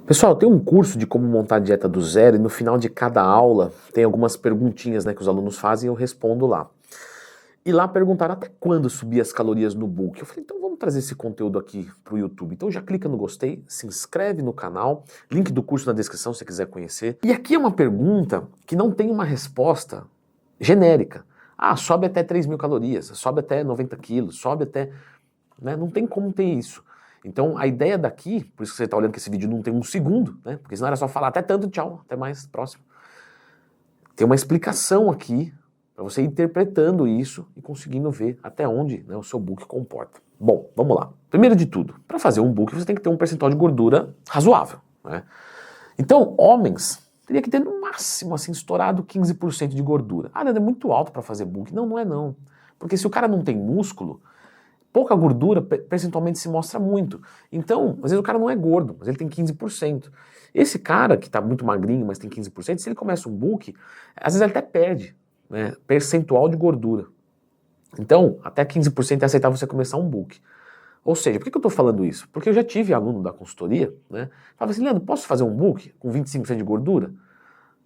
Pessoal, tem um curso de como montar a dieta do zero e no final de cada aula tem algumas perguntinhas, né, que os alunos fazem e eu respondo lá. E lá perguntaram até quando subir as calorias no bulk. Eu falei, então vamos trazer esse conteúdo aqui para o YouTube. Então já clica no gostei, se inscreve no canal, link do curso na descrição se você quiser conhecer. E aqui é uma pergunta que não tem uma resposta genérica. Ah, sobe até 3.000 calorias, sobe até 90 quilos, sobe até... né, não tem como ter isso. Então a ideia daqui, por isso que você está olhando que esse vídeo não tem um segundo, né? Porque senão era só falar até tanto, tchau, até mais, próximo. Tem uma explicação aqui para você ir interpretando isso e conseguindo ver até onde, né, o seu bulk comporta. Bom, vamos lá. Primeiro de tudo, para fazer um bulk você tem que ter um percentual de gordura razoável, né? Então, homens, teria que ter no máximo, assim, estourado 15% de gordura. Ah, Leandro, é muito alto para fazer bulk. Não, não é não. Porque se o cara não tem músculo, pouca gordura percentualmente se mostra muito. Então, às vezes o cara não é gordo, mas ele tem 15%. Esse cara que está muito magrinho, mas tem 15%, se ele começa um bulk, às vezes ele até perde, né, percentual de gordura. Então, até 15% é aceitável você começar um bulk. Ou seja, por que eu estou falando isso? Porque eu já tive aluno da consultoria, né, falava assim, Leandro, posso fazer um bulk com 25% de gordura?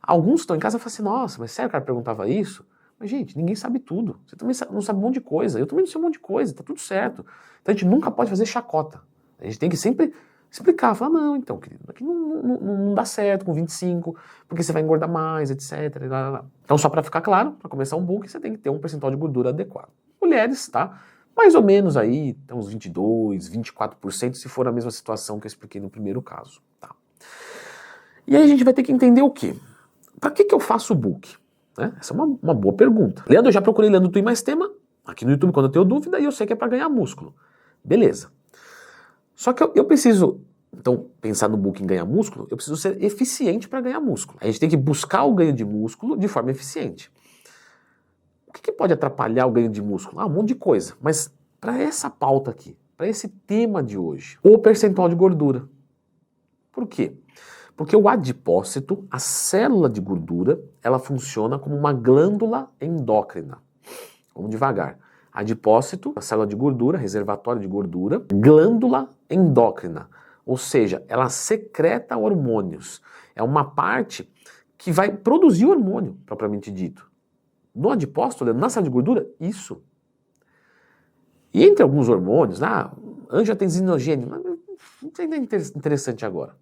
Alguns estão em casa e falam assim, nossa, mas sério o cara perguntava isso? Mas, gente, ninguém sabe tudo. Você também não sabe um monte de coisa. Eu também não sei um monte de coisa, tá tudo certo. Então a gente nunca pode fazer chacota. A gente tem que sempre explicar, falar, não, então, querido, aqui não dá certo com 25, porque você vai engordar mais, etc. Lá, lá, lá. Então, só para ficar claro, para começar um bulk, você tem que ter um percentual de gordura adequado. Mulheres, tá? Mais ou menos aí, tem uns 22, 24%, se for a mesma situação que eu expliquei no primeiro caso, tá? E aí a gente vai ter que entender o quê? Para que eu faço o bulk? Né? Essa é uma boa pergunta. Leandro, eu já procurei Leandro Tu e Mais Tema aqui no YouTube quando eu tenho dúvida e eu sei que é para ganhar músculo. Beleza. Só que eu preciso, então, pensar no bulk em ganhar músculo, eu preciso ser eficiente para ganhar músculo. A gente tem que buscar o ganho de músculo de forma eficiente. O que pode atrapalhar o ganho de músculo? Ah, um monte de coisa. Mas para essa pauta aqui, para esse tema de hoje, o percentual de gordura. Por quê? Porque o adipócito, a célula de gordura, ela funciona como uma glândula endócrina. Vamos devagar. Adipócito, a célula de gordura, reservatório de gordura, glândula endócrina. Ou seja, ela secreta hormônios. É uma parte que vai produzir hormônio, propriamente dito. No adipócito, na célula de gordura, isso. E entre alguns hormônios, angiotensinogênio, não sei nem interessante agora.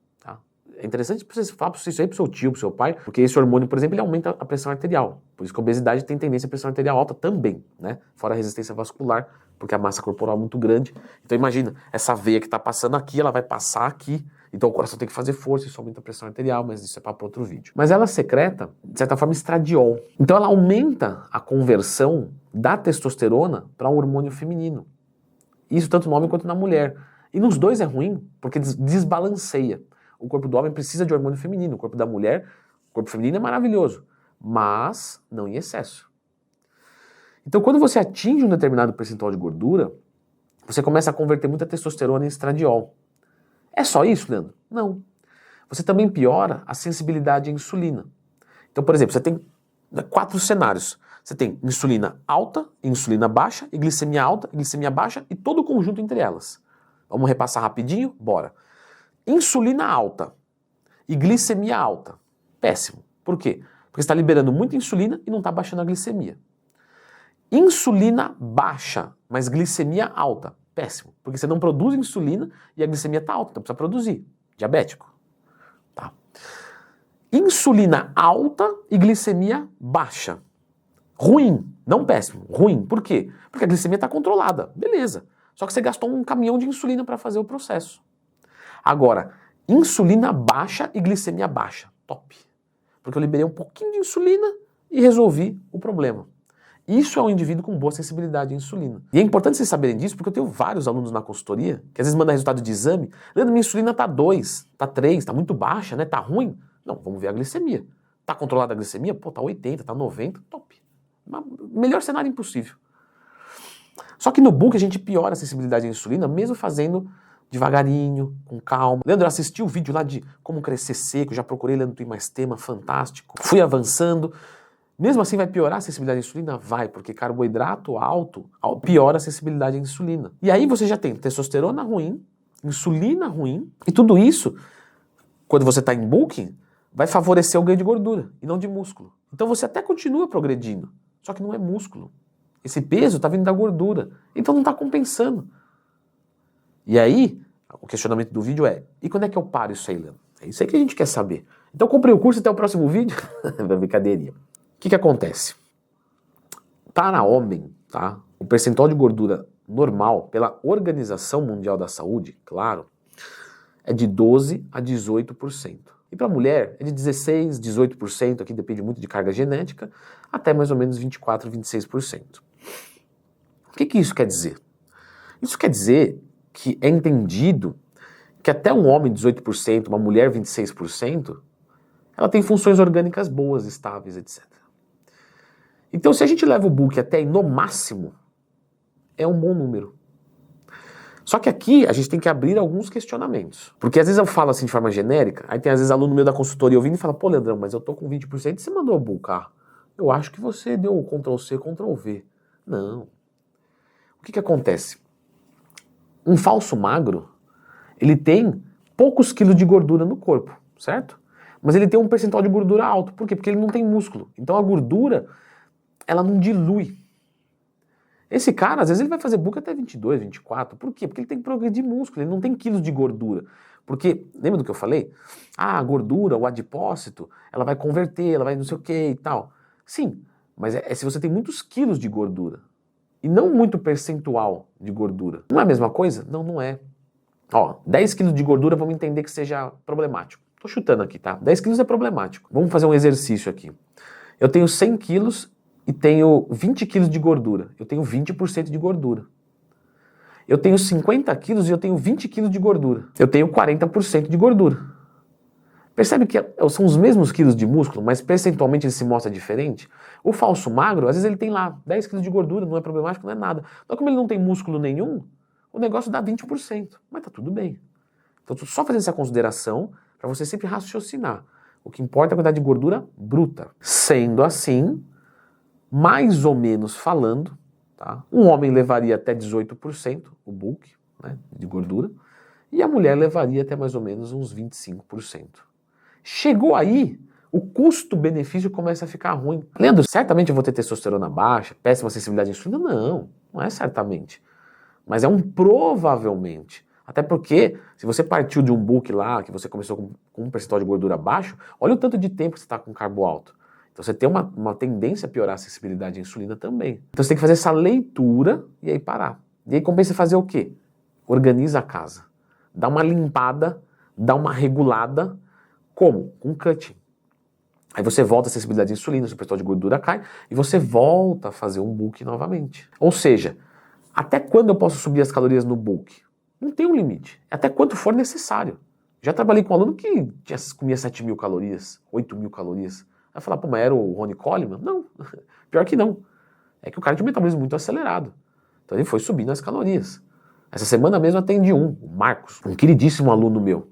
É interessante você falar isso aí pro seu tio, pro seu pai, porque esse hormônio, por exemplo, ele aumenta a pressão arterial. Por isso que a obesidade tem tendência à pressão arterial alta também, né? Fora a resistência vascular, porque a massa corporal é muito grande. Então imagina, essa veia que está passando aqui, ela vai passar aqui. Então o coração tem que fazer força, isso aumenta a pressão arterial, mas isso é para outro vídeo. Mas ela secreta, de certa forma, estradiol. Então ela aumenta a conversão da testosterona para um hormônio feminino. Isso tanto no homem quanto na mulher. E nos dois é ruim, porque desbalanceia. O corpo do homem precisa de hormônio feminino, o corpo da mulher, o corpo feminino é maravilhoso, mas não em excesso. Então quando você atinge um determinado percentual de gordura, você começa a converter muita testosterona em estradiol. É só isso, Leandro? Não. Você também piora a sensibilidade à insulina. Então, por exemplo, você tem 4 cenários. Você tem insulina alta, insulina baixa, e glicemia alta, e glicemia baixa, e todo o conjunto entre elas. Vamos repassar rapidinho? Bora. Insulina alta e glicemia alta. Péssimo. Por quê? Porque você está liberando muita insulina e não está baixando a glicemia. Insulina baixa, mas glicemia alta. Péssimo. Porque você não produz insulina e a glicemia está alta, então precisa produzir. Diabético. Tá. Insulina alta e glicemia baixa. Ruim, não péssimo. Ruim. Por quê? Porque a glicemia está controlada. Beleza. Só que você gastou um caminhão de insulina para fazer o processo. Agora, insulina baixa e glicemia baixa. Top. Porque eu liberei um pouquinho de insulina e resolvi o problema. Isso é um indivíduo com boa sensibilidade à insulina. E é importante vocês saberem disso, porque eu tenho vários alunos na consultoria que às vezes mandam resultado de exame. Leandro, minha insulina tá 2, tá 3, tá muito baixa, né? Tá ruim? Não, vamos ver a glicemia. Tá controlada a glicemia? Pô, tá 80, tá 90, top. Melhor cenário impossível. Só que no bulk a gente piora a sensibilidade à insulina, mesmo fazendo devagarinho, com calma. Leandro, eu assisti o vídeo lá de como crescer seco, já procurei Leandro Tu e Mais Tema, fantástico. Fui avançando. Mesmo assim vai piorar a sensibilidade à insulina? Vai, porque carboidrato alto piora a sensibilidade à insulina. E aí você já tem testosterona ruim, insulina ruim, e tudo isso quando você está em bulking, vai favorecer o ganho de gordura e não de músculo. Então você até continua progredindo, só que não é músculo. Esse peso está vindo da gordura, então não está compensando. E aí, o questionamento do vídeo é, e quando é que eu paro isso aí, Leandro? É isso aí que a gente quer saber. Então comprei o curso e até o próximo vídeo. Brincadeirinha. O que acontece? Para homem, tá? O percentual de gordura normal, pela Organização Mundial da Saúde, claro, é de 12 a 18%. E para mulher é de 16, 18%, aqui depende muito de carga genética, até mais ou menos 24, 26%. O que isso quer dizer? Isso quer dizer que é entendido que até um homem 18%, uma mulher 26%, ela tem funções orgânicas boas, estáveis, etc. Então se a gente leva o bulk até aí, no máximo, é um bom número. Só que aqui a gente tem que abrir alguns questionamentos. Porque às vezes eu falo assim de forma genérica, aí tem às vezes aluno meu da consultoria ouvindo e fala, pô Leandrão, mas eu tô com 20% e você mandou bulkar. Eu acho que você deu Ctrl+C, Ctrl+V. Não. O que acontece? Um falso magro, ele tem poucos quilos de gordura no corpo, certo? Mas ele tem um percentual de gordura alto. Por quê? Porque ele não tem músculo. Então a gordura, ela não dilui. Esse cara, às vezes ele vai fazer bulk até 22, 24. Por quê? Porque ele tem que progredir músculo, ele não tem quilos de gordura. Porque, lembra do que eu falei? Ah, a gordura, o adipócito, ela vai converter, ela vai não sei o que e tal. Sim, mas é se você tem muitos quilos de gordura. E não muito percentual de gordura. Não é a mesma coisa? Não, não é. Ó, 10 quilos de gordura, vamos entender que seja problemático. Tô chutando aqui, tá? 10 quilos é problemático. Vamos fazer um exercício aqui. Eu tenho 100 quilos e tenho 20 quilos de gordura. Eu tenho 20% de gordura. Eu tenho 50 quilos e eu tenho 20 quilos de gordura. Eu tenho 40% de gordura. Percebe que são os mesmos quilos de músculo, mas percentualmente ele se mostra diferente? O falso magro, às vezes ele tem lá 10 quilos de gordura, não é problemático, não é nada. Então como ele não tem músculo nenhum, o negócio dá 20%. Mas tá tudo bem. Então tô só fazendo essa consideração para você sempre raciocinar. O que importa é a quantidade de gordura bruta. Sendo assim, mais ou menos falando, tá? Um homem levaria até 18% o bulk, né, de gordura, e a mulher levaria até mais ou menos uns 25%. Chegou aí, o custo-benefício começa a ficar ruim. Leandro, certamente eu vou ter testosterona baixa, péssima sensibilidade à insulina? Não, não é certamente. Mas é um provavelmente. Até porque, se você partiu de um bulk lá, que você começou com um percentual de gordura baixo, olha o tanto de tempo que você está com carbo alto. Então você tem uma tendência a piorar a sensibilidade à insulina também. Então você tem que fazer essa leitura e aí parar. E aí compensa fazer o quê? Organiza a casa. Dá uma limpada, dá uma regulada. Como? Com cutting. Aí você volta a sensibilidade à insulina, o seu percentual de gordura cai e você volta a fazer um bulk novamente. Ou seja, até quando eu posso subir as calorias no bulk? Não tem um limite. Até quanto for necessário. Já trabalhei com um aluno que comia 7.000 calorias, 8.000 calorias. Vai falar, pô, mas era o Ronnie Coleman? Não, pior que não. É que o cara tinha um metabolismo muito acelerado. Então ele foi subindo as calorias. Essa semana mesmo atendi o Marcos, um queridíssimo aluno meu.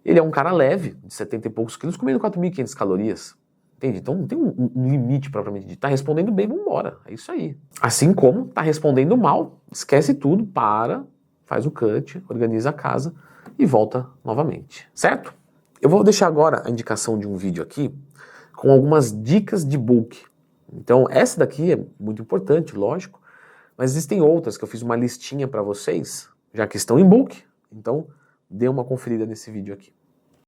Ele é um cara leve, de 70 e poucos quilos, comendo 4.500 calorias. Entende? Então não tem um limite propriamente dito. Tá respondendo bem, vambora. É isso aí. Assim como tá respondendo mal, esquece tudo, para, faz o cut, organiza a casa e volta novamente. Certo? Eu vou deixar agora a indicação de um vídeo aqui com algumas dicas de bulk. Então essa daqui é muito importante, lógico, mas existem outras que eu fiz uma listinha para vocês, já que estão em bulk. Então dê uma conferida nesse vídeo aqui.